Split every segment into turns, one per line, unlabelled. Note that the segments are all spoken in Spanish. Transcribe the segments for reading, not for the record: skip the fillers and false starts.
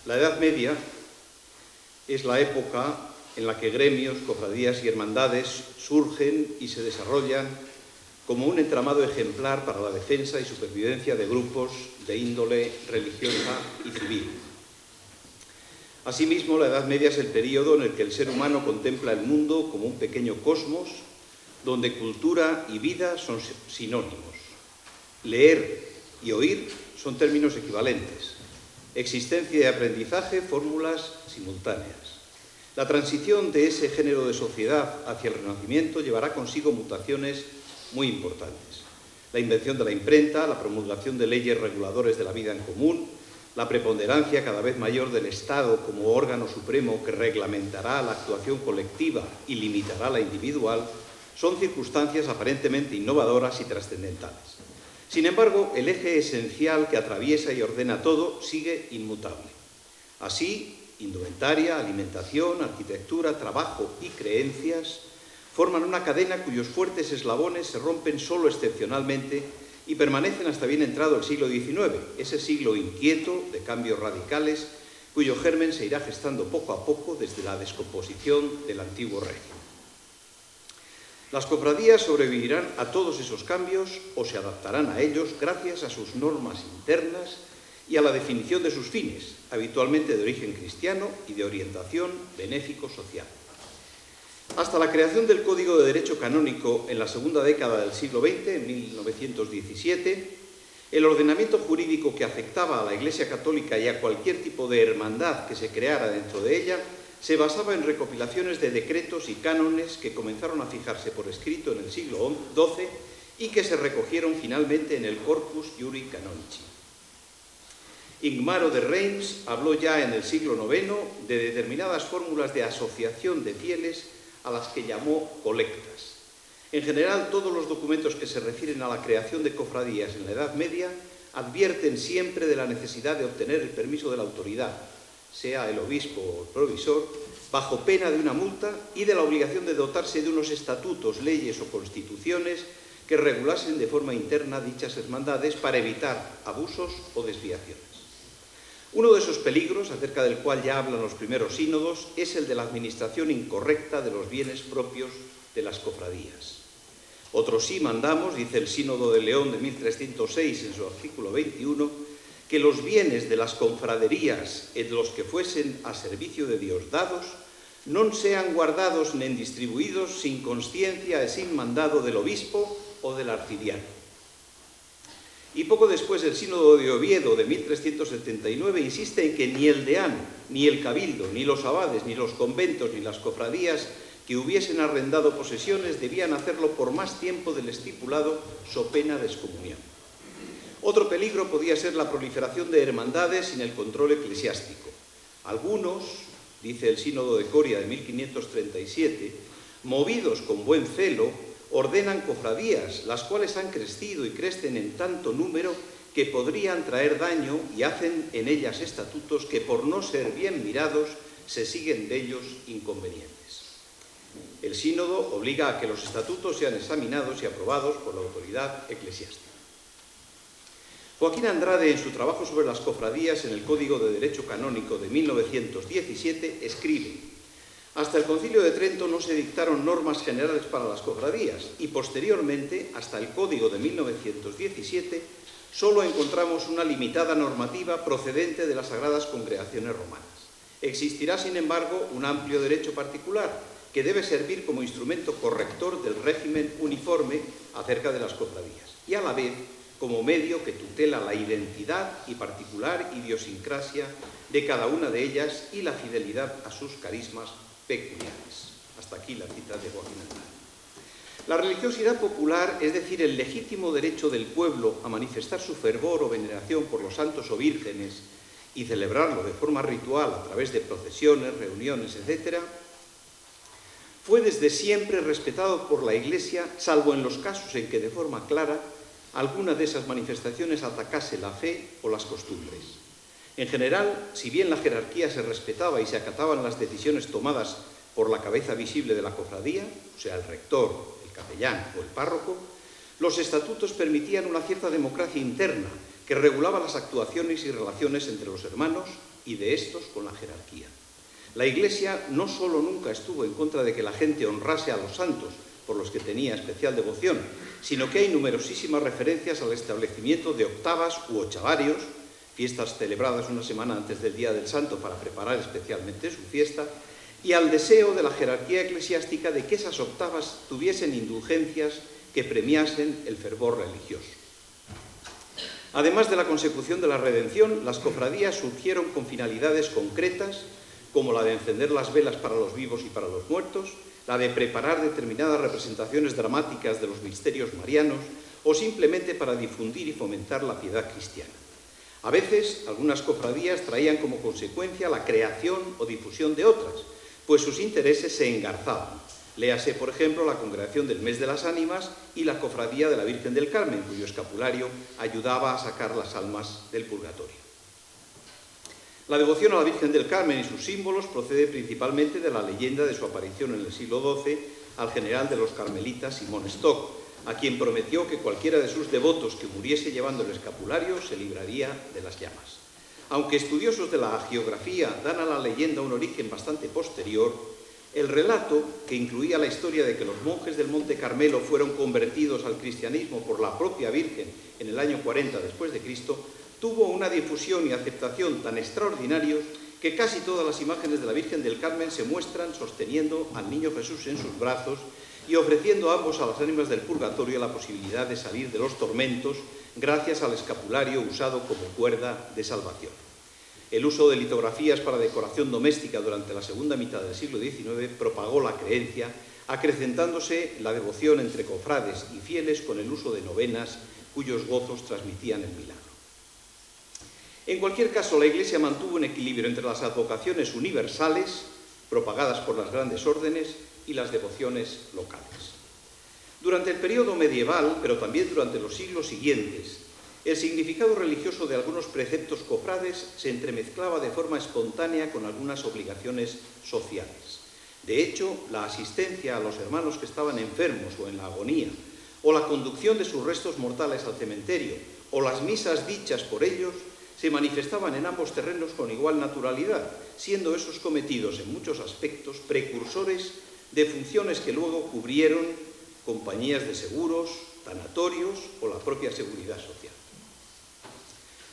La Edad Media es la época en la que gremios, cofradías y hermandades surgen y se desarrollan como un entramado ejemplar para la defensa y supervivencia de grupos de índole religiosa y civil. Asimismo, la Edad Media es el período en el que el ser humano contempla el mundo como un pequeño cosmos donde cultura y vida son sinónimos. Leer y oír son términos equivalentes. Existencia y aprendizaje, fórmulas simultáneas. La transición de ese género de sociedad hacia el Renacimiento llevará consigo mutaciones muy importantes. La invención de la imprenta, la promulgación de leyes reguladores de la vida en común, la preponderancia cada vez mayor del Estado como órgano supremo que reglamentará la actuación colectiva y limitará la individual, son circunstancias aparentemente innovadoras y trascendentales. Sin embargo, el eje esencial que atraviesa y ordena todo sigue inmutable. Así, indumentaria, alimentación, arquitectura, trabajo y creencias forman una cadena cuyos fuertes eslabones se rompen solo excepcionalmente y permanecen hasta bien entrado el siglo XIX, ese siglo inquieto de cambios radicales cuyo germen se irá gestando poco a poco desde la descomposición del antiguo régimen. Las cofradías sobrevivirán a todos esos cambios o se adaptarán a ellos gracias a sus normas internas y a la definición de sus fines, habitualmente de origen cristiano y de orientación benéfico-social. Hasta la creación del Código de Derecho Canónico en la segunda década del siglo XX, en 1917, el ordenamiento jurídico que afectaba a la Iglesia Católica y a cualquier tipo de hermandad que se creara dentro de ella se basaba en recopilaciones de decretos y cánones que comenzaron a fijarse por escrito en el siglo XII y que se recogieron finalmente en el Corpus Iuri Canonici. Igmaro de Reims habló ya en el siglo IX de determinadas fórmulas de asociación de fieles a las que llamó colectas. En general, todos los documentos que se refieren a la creación de cofradías en la Edad Media advierten siempre de la necesidad de obtener el permiso de la autoridad, sea el obispo o el provisor, bajo pena de una multa y de la obligación de dotarse de unos estatutos, leyes o constituciones que regulasen de forma interna dichas hermandades para evitar abusos o desviaciones. Uno de esos peligros, acerca del cual ya hablan los primeros sínodos, es el de la administración incorrecta de los bienes propios de las cofradías. Otro sí mandamos, dice el Sínodo de León de 1306 en su artículo 21, que los bienes de las confraderías en los que fuesen a servicio de Dios dados non sean guardados nen distribuidos sin consciencia e sin mandado del obispo o del arcediano. Y poco después el Sínodo de Oviedo de 1379 insiste en que ni el deán, ni el cabildo, ni los abades, ni los conventos, ni las cofradías que hubiesen arrendado posesiones debían hacerlo por más tiempo del estipulado so pena de excomunión. Otro peligro podía ser la proliferación de hermandades sin el control eclesiástico. Algunos, dice el Sínodo de Coria de 1537, movidos con buen celo, ordenan cofradías, las cuales han crecido y crecen en tanto número que podrían traer daño y hacen en ellas estatutos que por no ser bien mirados se siguen de ellos inconvenientes. El sínodo obliga a que los estatutos sean examinados y aprobados por la autoridad eclesiástica. Joaquín Andrade, en su trabajo sobre las cofradías en el Código de Derecho Canónico de 1917, escribe: hasta el Concilio de Trento no se dictaron normas generales para las cofradías y posteriormente, hasta el Código de 1917, solo encontramos una limitada normativa procedente de las Sagradas Congregaciones Romanas. Existirá, sin embargo, un amplio derecho particular que debe servir como instrumento corrector del régimen uniforme acerca de las cofradías y a la vez como medio que tutela la identidad y particular idiosincrasia de cada una de ellas y la fidelidad a sus carismas peculiares. Hasta aquí la cita de Joaquín Andrade. La religiosidad popular, es decir, el legítimo derecho del pueblo a manifestar su fervor o veneración por los santos o vírgenes y celebrarlo de forma ritual a través de procesiones, reuniones, etc., fue desde siempre respetado por la Iglesia, salvo en los casos en que de forma clara alguna de esas manifestaciones atacase la fe o las costumbres. En general, si bien la jerarquía se respetaba y se acataban las decisiones tomadas por la cabeza visible de la cofradía, o sea, el rector, el capellán o el párroco, los estatutos permitían una cierta democracia interna que regulaba las actuaciones y relaciones entre los hermanos y de estos con la jerarquía. La Iglesia no solo nunca estuvo en contra de que la gente honrase a los santos, por los que tenía especial devoción, sino que hay numerosísimas referencias al establecimiento de octavas u ochavarios, fiestas celebradas una semana antes del Día del Santo para preparar especialmente su fiesta, y al deseo de la jerarquía eclesiástica de que esas octavas tuviesen indulgencias que premiasen el fervor religioso. Además de la consecución de la redención, las cofradías surgieron con finalidades concretas, como la de encender las velas para los vivos y para los muertos, la de preparar determinadas representaciones dramáticas de los misterios marianos, o simplemente para difundir y fomentar la piedad cristiana. A veces, algunas cofradías traían como consecuencia la creación o difusión de otras, pues sus intereses se engarzaban. Léase, por ejemplo, la Congregación del Mes de las Ánimas y la Cofradía de la Virgen del Carmen, cuyo escapulario ayudaba a sacar las almas del purgatorio. La devoción a la Virgen del Carmen y sus símbolos procede principalmente de la leyenda de su aparición en el siglo XII al general de los carmelitas Simón Stock, a quien prometió que cualquiera de sus devotos que muriese llevando el escapulario se libraría de las llamas. Aunque estudiosos de la hagiografía dan a la leyenda un origen bastante posterior, el relato, que incluía la historia de que los monjes del Monte Carmelo fueron convertidos al cristianismo por la propia Virgen en el año 40 después de Cristo, tuvo una difusión y aceptación tan extraordinarios que casi todas las imágenes de la Virgen del Carmen se muestran sosteniendo al Niño Jesús en sus brazos y ofreciendo a ambos a las ánimas del purgatorio la posibilidad de salir de los tormentos gracias al escapulario usado como cuerda de salvación. El uso de litografías para decoración doméstica durante la segunda mitad del siglo XIX propagó la creencia, acrecentándose la devoción entre cofrades y fieles con el uso de novenas cuyos gozos transmitían el milagro. En cualquier caso, la Iglesia mantuvo un equilibrio entre las advocaciones universales, propagadas por las grandes órdenes, y las devociones locales. Durante el periodo medieval, pero también durante los siglos siguientes, el significado religioso de algunos preceptos cofrades se entremezclaba de forma espontánea con algunas obligaciones sociales. De hecho, la asistencia a los hermanos que estaban enfermos o en la agonía, o la conducción de sus restos mortales al cementerio, o las misas dichas por ellos, se manifestaban en ambos terrenos con igual naturalidad, siendo esos cometidos en muchos aspectos precursores de funciones que luego cubrieron compañías de seguros, tanatorios o la propia seguridad social.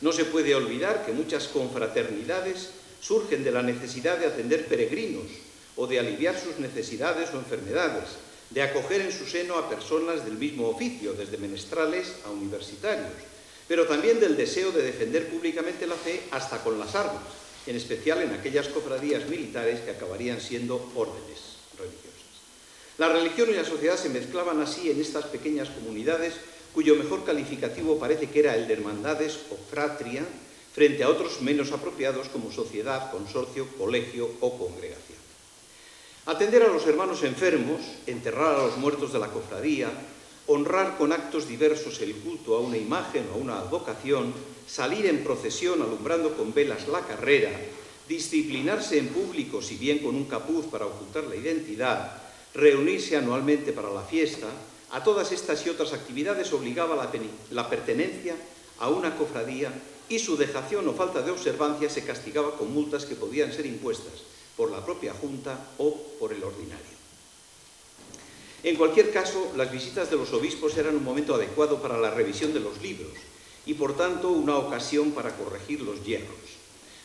No se puede olvidar que muchas confraternidades surgen de la necesidad de atender peregrinos o de aliviar sus necesidades o enfermedades, de acoger en su seno a personas del mismo oficio, desde menestrales a universitarios, pero también del deseo de defender públicamente la fe hasta con las armas, en especial en aquellas cofradías militares que acabarían siendo órdenes religiosas. La religión y la sociedad se mezclaban así en estas pequeñas comunidades, cuyo mejor calificativo parece que era el de hermandades o fratria, frente a otros menos apropiados como sociedad, consorcio, colegio o congregación. Atender a los hermanos enfermos, enterrar a los muertos de la cofradía, honrar con actos diversos el culto a una imagen o a una advocación, salir en procesión alumbrando con velas la carrera, disciplinarse en público, si bien con un capuz para ocultar la identidad, reunirse anualmente para la fiesta, a todas estas y otras actividades obligaba la pertenencia a una cofradía y su dejación o falta de observancia se castigaba con multas que podían ser impuestas por la propia Junta o por el ordinario. En cualquier caso, las visitas de los obispos eran un momento adecuado para la revisión de los libros y, por tanto, una ocasión para corregir los yerros.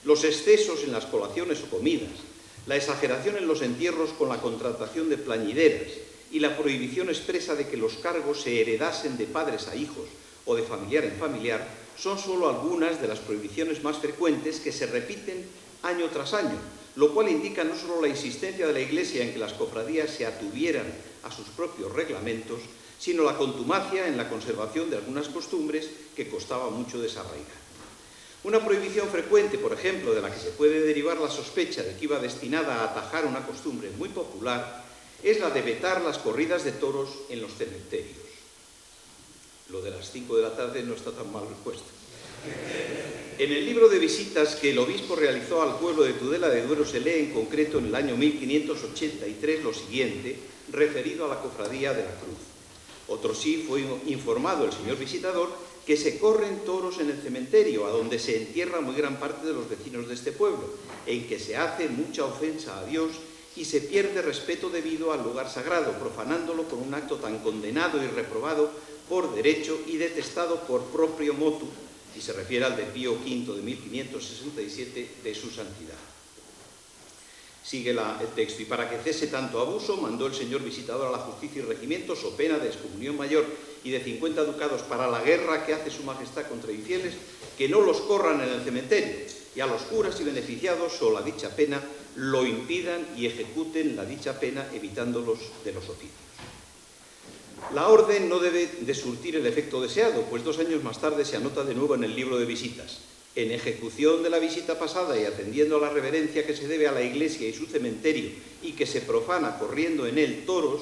Los excesos en las colaciones o comidas, la exageración en los entierros con la contratación de plañideras y la prohibición expresa de que los cargos se heredasen de padres a hijos o de familiar en familiar son solo algunas de las prohibiciones más frecuentes que se repiten año tras año, lo cual indica no solo la insistencia de la Iglesia en que las cofradías se atuvieran a sus propios reglamentos, sino la contumacia en la conservación de algunas costumbres que costaba mucho desarraigar. Una prohibición frecuente, por ejemplo, de la que se puede derivar la sospecha de que iba destinada a atajar una costumbre muy popular, es la de vetar las corridas de toros en los cementerios. Lo de las 5 de la tarde no está tan mal puesto. En el libro de visitas que el obispo realizó al pueblo de Tudela de Duero se lee en concreto en el año 1583 lo siguiente, referido a la cofradía de la Cruz. Otro sí fue informado el señor visitador que se corren toros en el cementerio, a donde se entierra muy gran parte de los vecinos de este pueblo, en que se hace mucha ofensa a Dios y se pierde respeto debido al lugar sagrado, profanándolo con un acto tan condenado y reprobado por derecho y detestado por propio motu, y se refiere al de Pío V de 1567 de su santidad. Sigue el texto: y para que cese tanto abuso, mandó el señor visitador a la justicia y regimiento, so pena de excomunión mayor y de 50 ducados para la guerra que hace su majestad contra infieles, que no los corran en el cementerio, y a los curas y beneficiados, o la dicha pena, lo impidan y ejecuten la dicha pena, evitándolos de los oficios. La orden no debe de surtir el efecto deseado, pues 2 años más tarde se anota de nuevo en el libro de visitas: en ejecución de la visita pasada y atendiendo a la reverencia que se debe a la iglesia y su cementerio, y que se profana corriendo en él toros,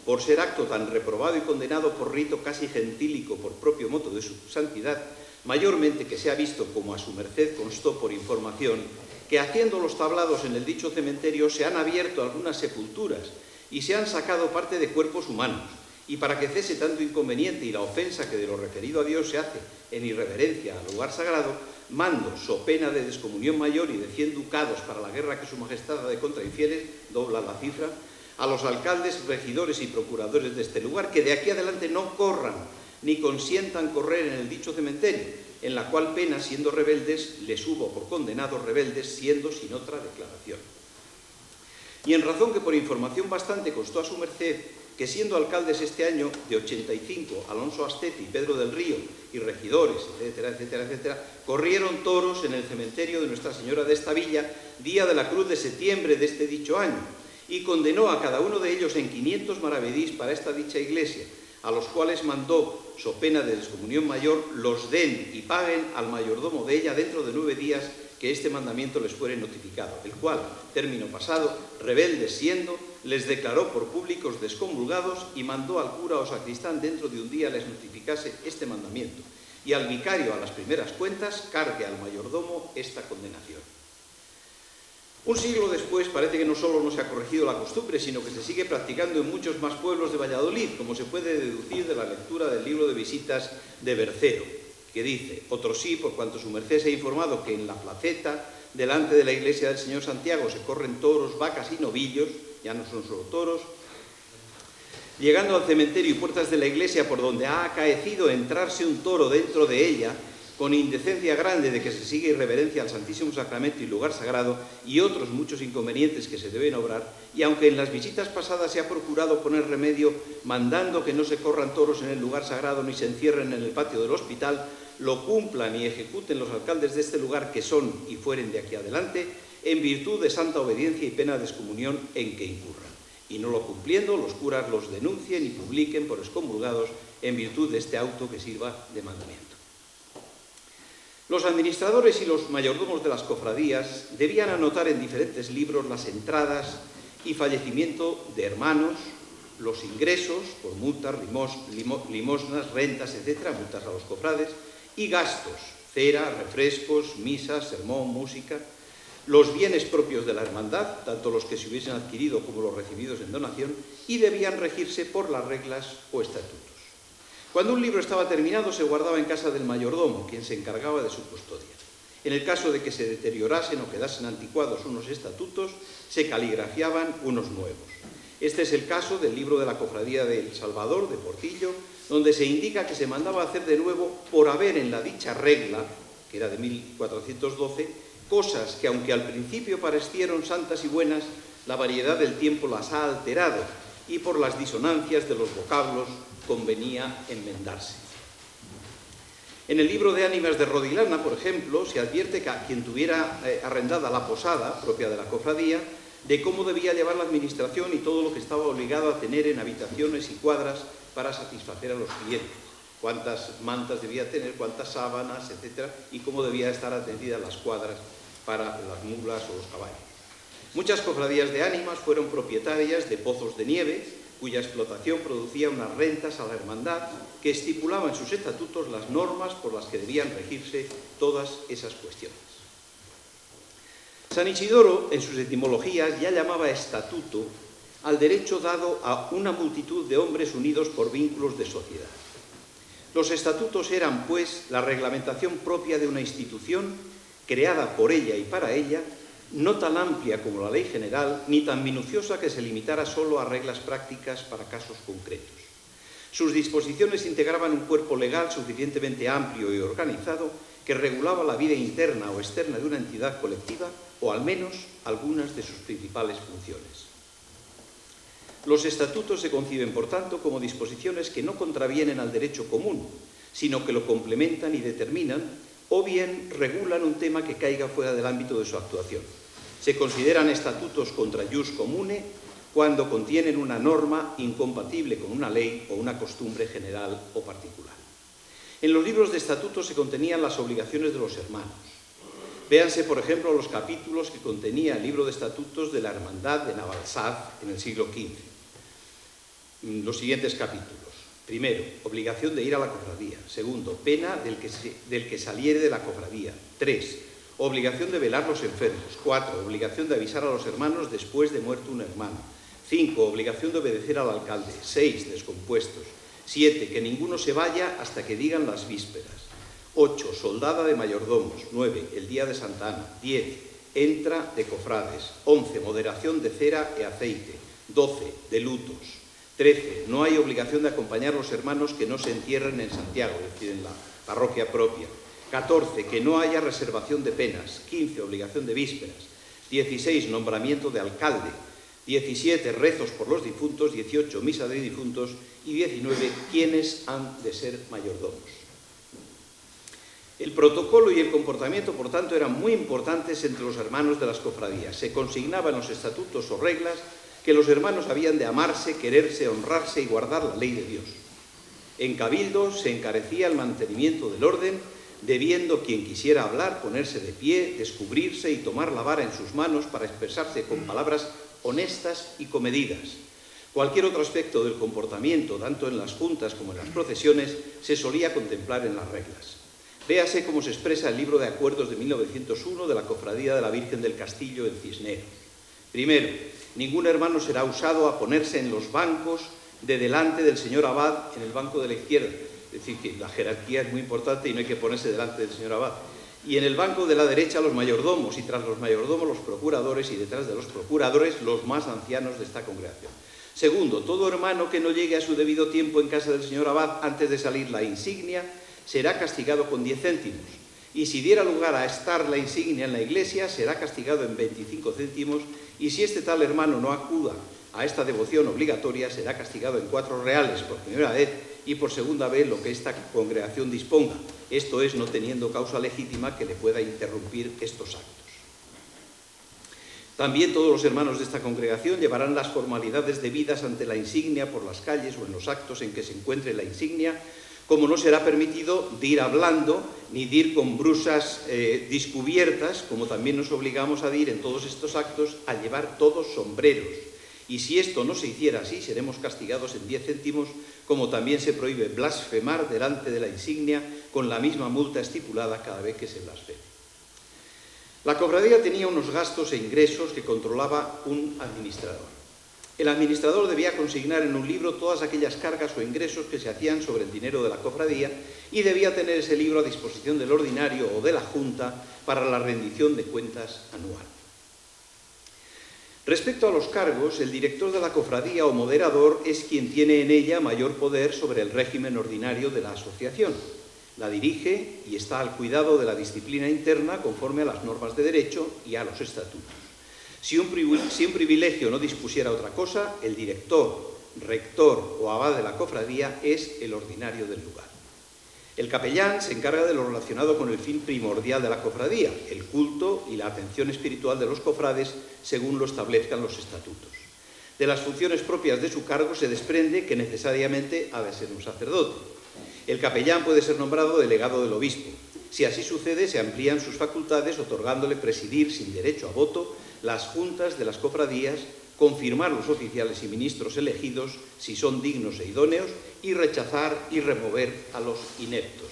por ser acto tan reprobado y condenado por rito casi gentílico por propio moto de su santidad, mayormente que se ha visto, como a su merced constó por información, que haciendo los tablados en el dicho cementerio se han abierto algunas sepulturas y se han sacado parte de cuerpos humanos, y para que cese tanto inconveniente y la ofensa que de lo referido a Dios se hace en irreverencia al lugar sagrado, mando, so pena de descomunión mayor y de 100 ducados para la guerra que su majestad de contra infieles, dobla la cifra, a los alcaldes, regidores y procuradores de este lugar, que de aquí adelante no corran ni consientan correr en el dicho cementerio, en la cual pena, siendo rebeldes, les hubo por condenados rebeldes, siendo sin otra declaración. Y en razón que por información bastante costó a su merced que, siendo alcaldes este año de 85, Alonso Astete y Pedro del Río, y regidores, etcétera, etcétera, etcétera, corrieron toros en el cementerio de Nuestra Señora de esta villa, día de la cruz de septiembre de este dicho año, y condenó a cada uno de ellos en 500 maravedís para esta dicha iglesia, a los cuales mandó, so pena de descomunión mayor, los den y paguen al mayordomo de ella dentro de 9 días que este mandamiento les fuere notificado, el cual, término pasado, rebeldes siendo, les declaró por públicos descomulgados y mandó al cura o sacristán dentro de 1 día les notificase este mandamiento, y al vicario a las primeras cuentas cargue al mayordomo esta condenación. Un siglo después parece que no solo no se ha corregido la costumbre, sino que se sigue practicando en muchos más pueblos de Valladolid, como se puede deducir de la lectura del libro de visitas de Bercero, que dice: otro sí, por cuanto su merced se ha informado que en la placeta, delante de la iglesia del Señor Santiago, se corren toros, vacas y novillos, ya no son solo toros, llegando al cementerio y puertas de la iglesia por donde ha acaecido entrarse un toro dentro de ella, con indecencia grande de que se sigue irreverencia al Santísimo Sacramento y lugar sagrado, y otros muchos inconvenientes que se deben obrar, y aunque en las visitas pasadas se ha procurado poner remedio mandando que no se corran toros en el lugar sagrado ni se encierren en el patio del hospital, lo cumplan y ejecuten los alcaldes de este lugar, que son y fueren de aquí adelante, en virtud de santa obediencia y pena de excomunión en que incurran. Y no lo cumpliendo, los curas los denuncien y publiquen por excomulgados en virtud de este auto que sirva de mandamiento. Los administradores y los mayordomos de las cofradías debían anotar en diferentes libros las entradas y fallecimiento de hermanos, los ingresos por multas, limosnas, rentas, etc., multas a los cofrades, y gastos, cera, refrescos, misas, sermón, música, los bienes propios de la hermandad, tanto los que se hubiesen adquirido como los recibidos en donación, y debían regirse por las reglas o estatutos. Cuando un libro estaba terminado, se guardaba en casa del mayordomo, quien se encargaba de su custodia. En el caso de que se deteriorasen o quedasen anticuados unos estatutos, se caligrafiaban unos nuevos. Este es el caso del libro de la Cofradía del Salvador, de Portillo, donde se indica que se mandaba hacer de nuevo por haber en la dicha regla, que era de 1412, cosas que, aunque al principio parecieron santas y buenas, la variedad del tiempo las ha alterado, y por las disonancias de los vocablos convenía enmendarse. En el libro de ánimas de Rodilana, por ejemplo, se advierte que a quien tuviera arrendada la posada propia de la cofradía, de cómo debía llevar la administración y todo lo que estaba obligado a tener en habitaciones y cuadras para satisfacer a los clientes, cuántas mantas debía tener, cuántas sábanas, etc., y cómo debía estar atendidas las cuadras para las mulas o los caballos. Muchas cofradías de ánimas fueron propietarias de pozos de nieve, cuya explotación producía unas rentas a la hermandad que estipulaban en sus estatutos las normas por las que debían regirse todas esas cuestiones. San Isidoro, en sus etimologías, ya llamaba estatuto al derecho dado a una multitud de hombres unidos por vínculos de sociedad. Los estatutos eran, pues, la reglamentación propia de una institución creada por ella y para ella, no tan amplia como la ley general, ni tan minuciosa que se limitara solo a reglas prácticas para casos concretos. Sus disposiciones integraban un cuerpo legal suficientemente amplio y organizado que regulaba la vida interna o externa de una entidad colectiva, o al menos algunas de sus principales funciones. Los estatutos se conciben, por tanto, como disposiciones que no contravienen al derecho común, sino que lo complementan y determinan, o bien regulan un tema que caiga fuera del ámbito de su actuación. Se consideran estatutos contra ius comune cuando contienen una norma incompatible con una ley o una costumbre general o particular. En los libros de estatutos se contenían las obligaciones de los hermanos. Véanse, por ejemplo, los capítulos que contenía el libro de estatutos de la Hermandad de Navalsaz en el siglo XV. Los siguientes capítulos. Primero, obligación de ir a la cofradía. Segundo, pena del que saliere de la cofradía. 3, obligación de velar los enfermos. 4, obligación de avisar a los hermanos después de muerto un hermano. 5, obligación de obedecer al alcalde. 6, descompuestos. 7, que ninguno se vaya hasta que digan las vísperas. 8, soldada de mayordomos. 9, el día de Santa Ana. 10, entra de cofrades. 11, moderación de cera e aceite. 12, de lutos. 13. No hay obligación de acompañar a los hermanos que no se entierren en Santiago, es decir, en la parroquia propia. 14. Que no haya reservación de penas. 15. Obligación de vísperas. 16. Nombramiento de alcalde. 17. Rezos por los difuntos. 18. Misa de difuntos. Y 19. Quiénes han de ser mayordomos. El protocolo y el comportamiento, por tanto, eran muy importantes entre los hermanos de las cofradías. Se consignaba en los estatutos o reglas que los hermanos habían de amarse, quererse, honrarse y guardar la ley de Dios. En cabildo se encarecía el mantenimiento del orden, debiendo quien quisiera hablar ponerse de pie, descubrirse y tomar la vara en sus manos para expresarse con palabras honestas y comedidas. Cualquier otro aspecto del comportamiento, tanto en las juntas como en las procesiones, se solía contemplar en las reglas. Véase cómo se expresa el libro de acuerdos de 1901 de la Cofradía de la Virgen del Castillo en Cisneros. Primero, ningún hermano será usado a ponerse en los bancos de delante del señor abad en el banco de la izquierda. Es decir, que la jerarquía es muy importante y no hay que ponerse delante del señor abad. Y en el banco de la derecha los mayordomos, y tras los mayordomos los procuradores, y detrás de los procuradores los más ancianos de esta congregación. Segundo, todo hermano que no llegue a su debido tiempo en casa del señor abad antes de salir la insignia será castigado con 10 céntimos. Y si diera lugar a estar la insignia en la iglesia, será castigado en 25 céntimos, y si este tal hermano no acuda a esta devoción obligatoria, será castigado en 4 reales por primera vez y por segunda vez lo que esta congregación disponga, esto es, no teniendo causa legítima que le pueda interrumpir estos actos. También todos los hermanos de esta congregación llevarán las formalidades debidas ante la insignia por las calles o en los actos en que se encuentre la insignia, como no será permitido de ir hablando ni de ir con brusas descubiertas, como también nos obligamos a ir en todos estos actos a llevar todos sombreros. Y si esto no se hiciera así, seremos castigados en 10 céntimos, como también se prohíbe blasfemar delante de la insignia con la misma multa estipulada cada vez que se blasfeme. La cofradía tenía unos gastos e ingresos que controlaba un administrador. El administrador debía consignar en un libro todas aquellas cargas o ingresos que se hacían sobre el dinero de la cofradía y debía tener ese libro a disposición del ordinario o de la Junta para la rendición de cuentas anual. Respecto a los cargos, el director de la cofradía o moderador es quien tiene en ella mayor poder sobre el régimen ordinario de la asociación. La dirige y está al cuidado de la disciplina interna conforme a las normas de derecho y a los estatutos. Si un privilegio no dispusiera otra cosa, el director, rector o abad de la cofradía es el ordinario del lugar. El capellán se encarga de lo relacionado con el fin primordial de la cofradía, el culto y la atención espiritual de los cofrades según lo establezcan los estatutos. De las funciones propias de su cargo se desprende que necesariamente ha de ser un sacerdote. El capellán puede ser nombrado delegado del obispo. Si así sucede, se amplían sus facultades otorgándole presidir sin derecho a voto las juntas de las cofradías, confirmar los oficiales y ministros elegidos si son dignos e idóneos y rechazar y remover a los ineptos.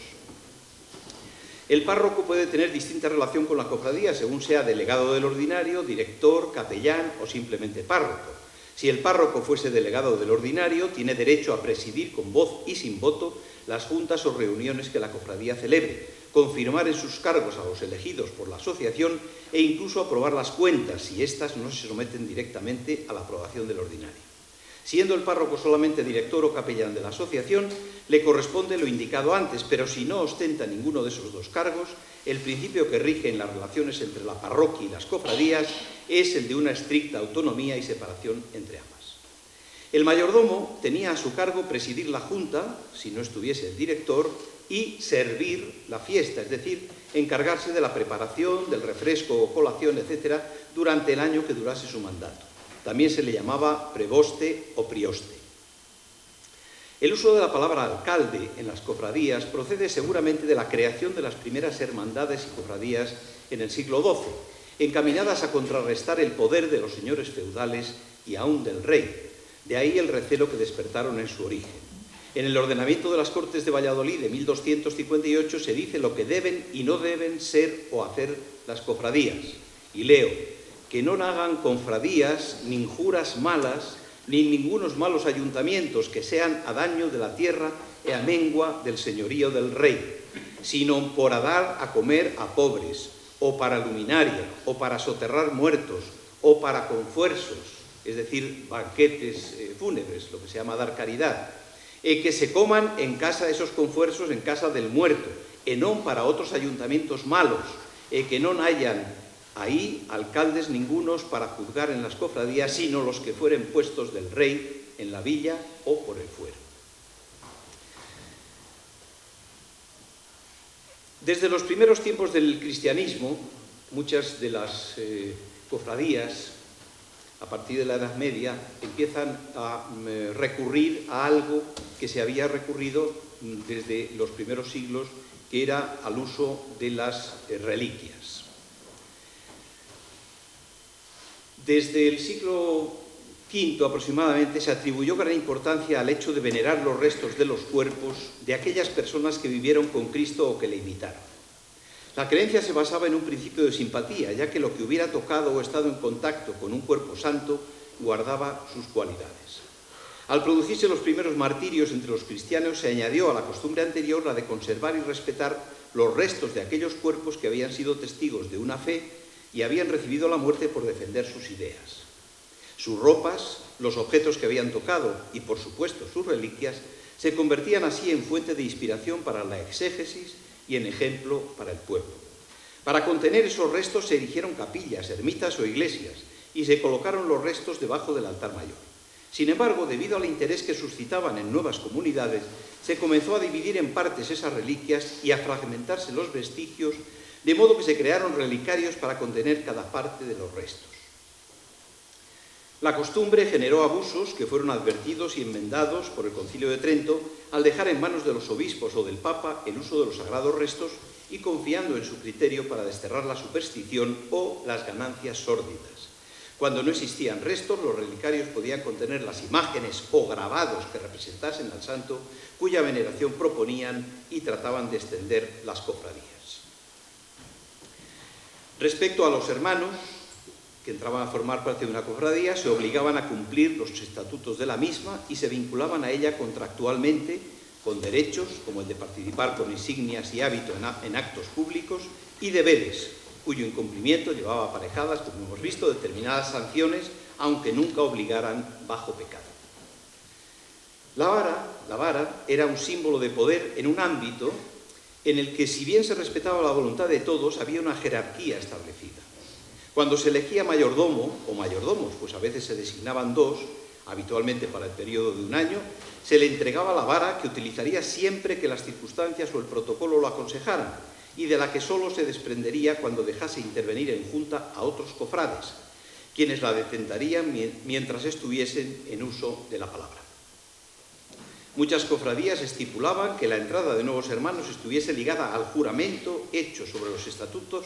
El párroco puede tener distinta relación con la cofradía según sea delegado del ordinario, director, capellán o simplemente párroco. Si el párroco fuese delegado del ordinario, tiene derecho a presidir con voz y sin voto las juntas o reuniones que la cofradía celebre, confirmar en sus cargos a los elegidos por la asociación e incluso aprobar las cuentas si éstas no se someten directamente a la aprobación del ordinario. Siendo el párroco solamente director o capellán de la asociación, le corresponde lo indicado antes, pero si no ostenta ninguno de esos dos cargos, el principio que rige en las relaciones entre la parroquia y las cofradías es el de una estricta autonomía y separación entre ambas. El mayordomo tenía a su cargo presidir la junta, si no estuviese el director, y servir la fiesta, es decir, encargarse de la preparación, del refresco o colación, etc., durante el año que durase su mandato. También se le llamaba preboste o prioste. El uso de la palabra alcalde en las cofradías procede seguramente de la creación de las primeras hermandades y cofradías en el siglo XII, encaminadas a contrarrestar el poder de los señores feudales y aún del rey. De ahí el recelo que despertaron en su origen. En el ordenamiento de las Cortes de Valladolid de 1258 se dice lo que deben y no deben ser o hacer las cofradías. Y leo: que non hagan confradías, nin juras malas, nin ningunos malos ayuntamientos que sean a daño de la tierra e a mengua del señorío del rei, sino por a dar a comer a pobres, o para luminaria, o para soterrar muertos, o para confuersos, es decir, banquetes fúnebres, lo que se llama dar caridad, e que se coman en casa esos confuersos, en casa del muerto, e non para outros ayuntamientos malos, e que non hayan ahí alcaldes ningunos para juzgar en las cofradías, sino los que fueren puestos del rey en la villa o por el fuero. Desde los primeros tiempos del cristianismo, muchas de las cofradías, a partir de la Edad Media, empiezan a recurrir a algo que se había recurrido desde los primeros siglos, que era al uso de las reliquias. Desde el siglo V aproximadamente se atribuyó gran importancia al hecho de venerar los restos de los cuerpos de aquellas personas que vivieron con Cristo o que le imitaron. La creencia se basaba en un principio de simpatía, ya que lo que hubiera tocado o estado en contacto con un cuerpo santo guardaba sus cualidades. Al producirse los primeros martirios entre los cristianos, se añadió a la costumbre anterior la de conservar y respetar los restos de aquellos cuerpos que habían sido testigos de una fe y habían recibido la muerte por defender sus ideas. Sus ropas, los objetos que habían tocado y, por supuesto, sus reliquias, se convertían así en fuente de inspiración para la exégesis y en ejemplo para el pueblo. Para contener esos restos se erigieron capillas, ermitas o iglesias y se colocaron los restos debajo del altar mayor. Sin embargo, debido al interés que suscitaban en nuevas comunidades, se comenzó a dividir en partes esas reliquias y a fragmentarse los vestigios, de modo que se crearon relicarios para contener cada parte de los restos. La costumbre generó abusos que fueron advertidos y enmendados por el Concilio de Trento al dejar en manos de los obispos o del Papa el uso de los sagrados restos y confiando en su criterio para desterrar la superstición o las ganancias sórdidas. Cuando no existían restos, los relicarios podían contener las imágenes o grabados que representasen al santo, cuya veneración proponían y trataban de extender las cofradías. Respecto a los hermanos que entraban a formar parte de una cofradía, se obligaban a cumplir los estatutos de la misma y se vinculaban a ella contractualmente con derechos, como el de participar con insignias y hábito en actos públicos, y deberes, cuyo incumplimiento llevaba aparejadas, como hemos visto, determinadas sanciones, aunque nunca obligaran bajo pecado. La vara era un símbolo de poder en un ámbito en el que, si bien se respetaba la voluntad de todos, había una jerarquía establecida. Cuando se elegía mayordomo o mayordomos, pues a veces se designaban dos, habitualmente para el periodo de un año, se le entregaba la vara que utilizaría siempre que las circunstancias o el protocolo lo aconsejaran y de la que solo se desprendería cuando dejase intervenir en junta a otros cofrades, quienes la detentarían mientras estuviesen en uso de la palabra. Muchas cofradías estipulaban que la entrada de nuevos hermanos estuviese ligada al juramento hecho sobre los estatutos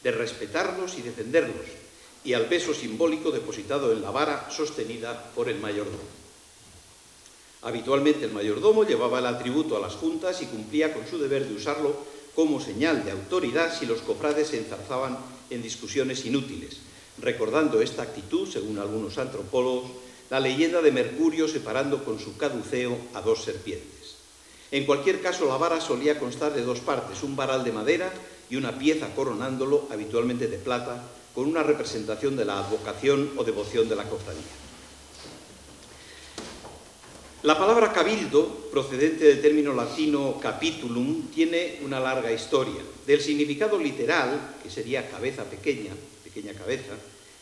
de respetarlos y defenderlos, y al peso simbólico depositado en la vara sostenida por el mayordomo. Habitualmente el mayordomo llevaba el atributo a las juntas y cumplía con su deber de usarlo como señal de autoridad si los cofrades se enzarzaban en discusiones inútiles, recordando esta actitud, según algunos antropólogos, la leyenda de Mercurio separando con su caduceo a dos serpientes. En cualquier caso, la vara solía constar de dos partes, un varal de madera y una pieza coronándolo, habitualmente de plata, con una representación de la advocación o devoción de la cofradía. La palabra cabildo, procedente del término latino capitulum, tiene una larga historia. Del significado literal, que sería cabeza pequeña, pequeña cabeza,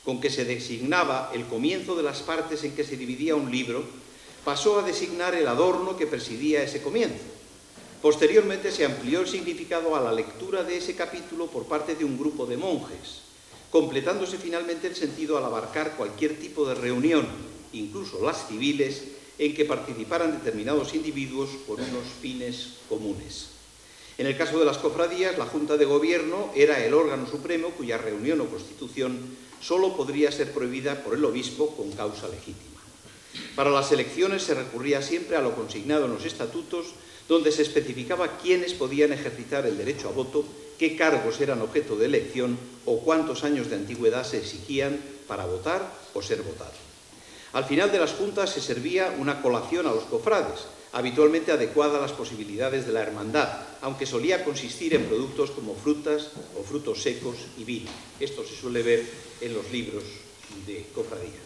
con que se designaba el comienzo de las partes en que se dividía un libro, pasó a designar el adorno que presidía ese comienzo. Posteriormente se amplió el significado a la lectura de ese capítulo por parte de un grupo de monjes, completándose finalmente el sentido al abarcar cualquier tipo de reunión, incluso las civiles, en que participaran determinados individuos con unos fines comunes. En el caso de las cofradías, la Junta de Gobierno era el órgano supremo cuya reunión o constitución solo podría ser prohibida por el obispo con causa legítima. Para las elecciones se recurría siempre a lo consignado en los estatutos, donde se especificaba quiénes podían ejercitar el derecho a voto, qué cargos eran objeto de elección o cuántos años de antigüedad se exigían para votar o ser votado. Al final de las juntas se servía una colación a los cofrades, habitualmente adecuada a las posibilidades de la hermandad, aunque solía consistir en productos como frutas o frutos secos y vino. Esto se suele ver en los libros de cofradía.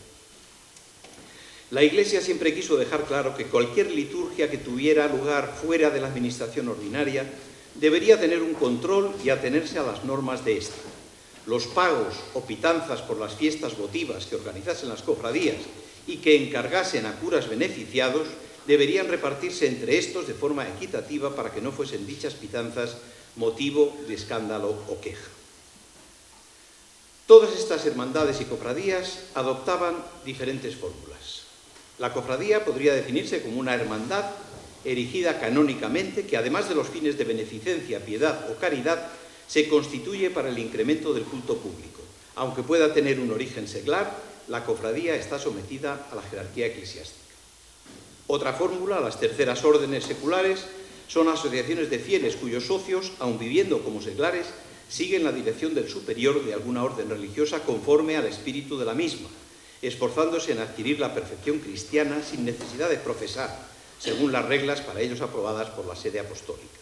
La Iglesia siempre quiso dejar claro que cualquier liturgia que tuviera lugar fuera de la administración ordinaria debería tener un control y atenerse a las normas de ésta. Los pagos o pitanzas por las fiestas votivas que organizasen las cofradías y que encargasen a curas beneficiados deberían repartirse entre estos de forma equitativa para que no fuesen dichas pitanzas motivo de escándalo o queja. Todas estas hermandades y cofradías adoptaban diferentes fórmulas. La cofradía podría definirse como una hermandad erigida canónicamente que, además de los fines de beneficencia, piedad o caridad, se constituye para el incremento del culto público. Aunque pueda tener un origen seglar, la cofradía está sometida a la jerarquía eclesiástica. Otra fórmula, las terceras órdenes seculares, son asociaciones de fieles cuyos socios, aun viviendo como seglares, siguen la dirección del superior de alguna orden religiosa conforme al espíritu de la misma, esforzándose en adquirir la perfección cristiana sin necesidad de profesar, según las reglas para ellos aprobadas por la sede apostólica.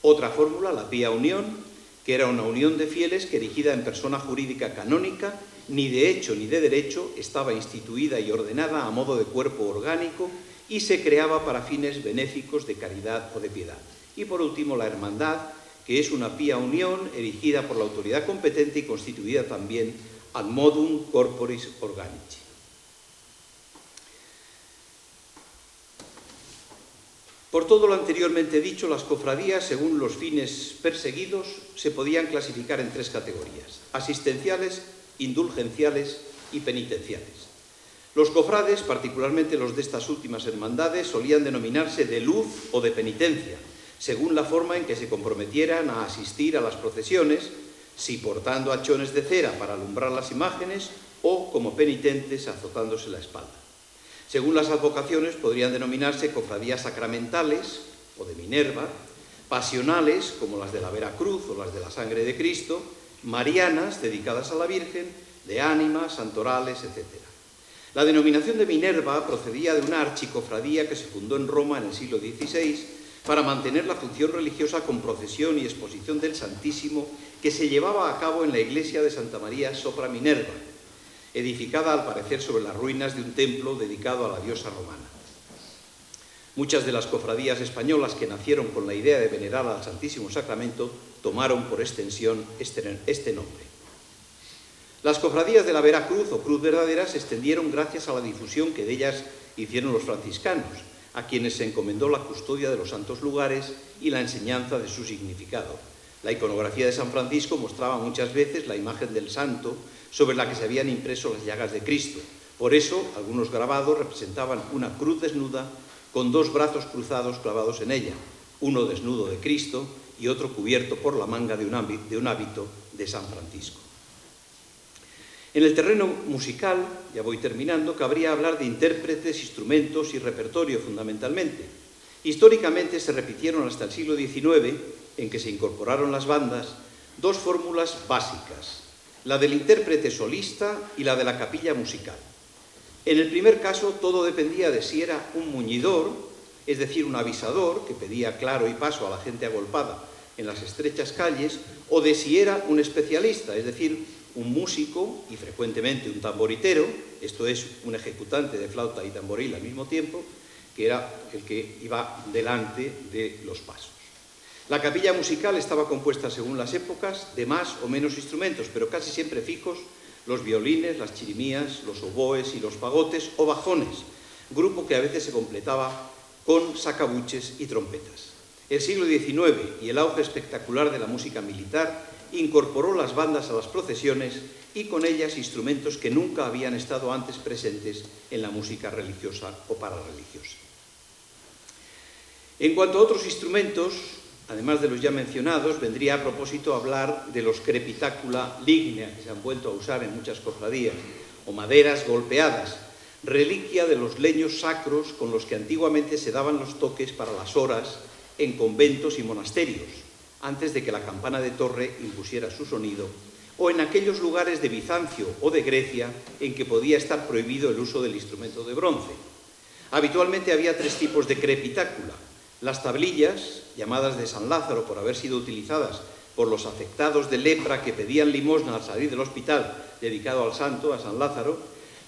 Otra fórmula, la pía unión, que era una unión de fieles que, erigida en persona jurídica canónica, ni de hecho ni de derecho, estaba instituida y ordenada a modo de cuerpo orgánico y se creaba para fines benéficos de caridad o de piedad. Y por último, la hermandad, que es una pía unión erigida por la autoridad competente y constituida también ad modum corporis organici. Por todo lo anteriormente dicho, las cofradías, según los fines perseguidos, se podían clasificar en tres categorías: asistenciales, indulgenciales y penitenciales. Los cofrades, particularmente los de estas últimas hermandades, solían denominarse de luz o de penitencia, según la forma en que se comprometieran a asistir a las procesiones, si portando hachones de cera para alumbrar las imágenes o como penitentes azotándose la espalda. Según las advocaciones, podrían denominarse cofradías sacramentales o de Minerva, pasionales, como las de la Veracruz o las de la Sangre de Cristo, marianas, dedicadas a la Virgen, de ánimas, santorales, etc. La denominación de Minerva procedía de una archicofradía que se fundó en Roma en el siglo XVI para mantener la función religiosa con procesión y exposición del Santísimo que se llevaba a cabo en la iglesia de Santa María sopra Minerva, edificada al parecer sobre las ruinas de un templo dedicado a la diosa romana. Muchas de las cofradías españolas que nacieron con la idea de venerar al Santísimo Sacramento tomaron por extensión este nombre. Las cofradías de la Veracruz o Cruz Verdadera se extendieron gracias a la difusión que de ellas hicieron los franciscanos, a quienes se encomendó la custodia de los santos lugares y la enseñanza de su significado. La iconografía de San Francisco mostraba muchas veces la imagen del santo sobre la que se habían impreso las llagas de Cristo. Por eso, algunos grabados representaban una cruz desnuda con dos brazos cruzados clavados en ella, uno desnudo de Cristo y otro cubierto por la manga de un hábito de San Francisco. En el terreno musical, ya voy terminando, cabría hablar de intérpretes, instrumentos y repertorio fundamentalmente. Históricamente se repitieron hasta el siglo XIX, en que se incorporaron las bandas, dos fórmulas básicas: la del intérprete solista y la de la capilla musical. En el primer caso, todo dependía de si era un muñidor, es decir, un avisador que pedía claro y paso a la gente agolpada en las estrechas calles, o de si era un especialista, es decir, un músico y frecuentemente un tamboritero, esto es, un ejecutante de flauta y tamboril al mismo tiempo, que era el que iba delante de los pasos. La capilla musical estaba compuesta, según las épocas, de más o menos instrumentos, pero casi siempre fijos: los violines, las chirimías, los oboes y los fagotes o bajones, grupo que a veces se completaba con sacabuches y trompetas. El siglo XIX y el auge espectacular de la música militar incorporó las bandas a las procesiones y con ellas instrumentos que nunca habían estado antes presentes en la música religiosa o pararreligiosa. En cuanto a otros instrumentos, además de los ya mencionados, vendría a propósito hablar de los crepitácula lignea, que se han vuelto a usar en muchas cofradías, o maderas golpeadas, reliquia de los leños sacros con los que antiguamente se daban los toques para las horas en conventos y monasterios, antes de que la campana de torre impusiera su sonido, o en aquellos lugares de Bizancio o de Grecia en que podía estar prohibido el uso del instrumento de bronce. Habitualmente había tres tipos de crepitácula: las tablillas, llamadas de San Lázaro por haber sido utilizadas por los afectados de lepra que pedían limosna al salir del hospital dedicado al santo, a San Lázaro;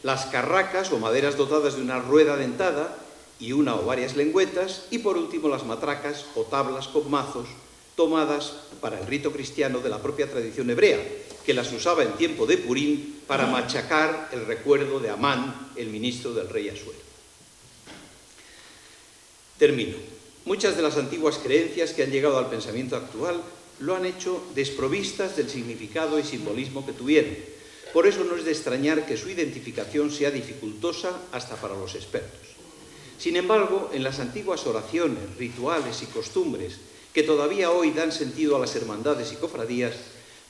las carracas o maderas dotadas de una rueda dentada y una o varias lengüetas; y por último las matracas o tablas con mazos, tomadas para el rito cristiano de la propia tradición hebrea, que las usaba en tiempo de Purim para machacar el recuerdo de Amán, el ministro del rey Asuero. Termino. Muchas de las antiguas creencias que han llegado al pensamiento actual lo han hecho desprovistas del significado y simbolismo que tuvieron. Por eso no es de extrañar que su identificación sea dificultosa hasta para los expertos. Sin embargo, en las antiguas oraciones, rituales y costumbres que todavía hoy dan sentido a las hermandades y cofradías,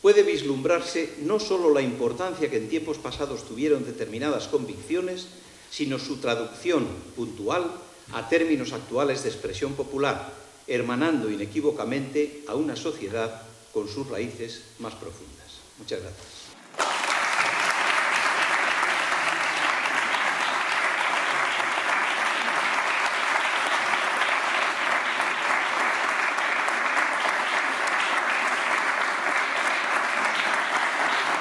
puede vislumbrarse no solo la importancia que en tiempos pasados tuvieron determinadas convicciones, sino su traducción puntual a términos actuales de expresión popular, hermanando inequívocamente a una sociedad con sus raíces más profundas. Muchas gracias.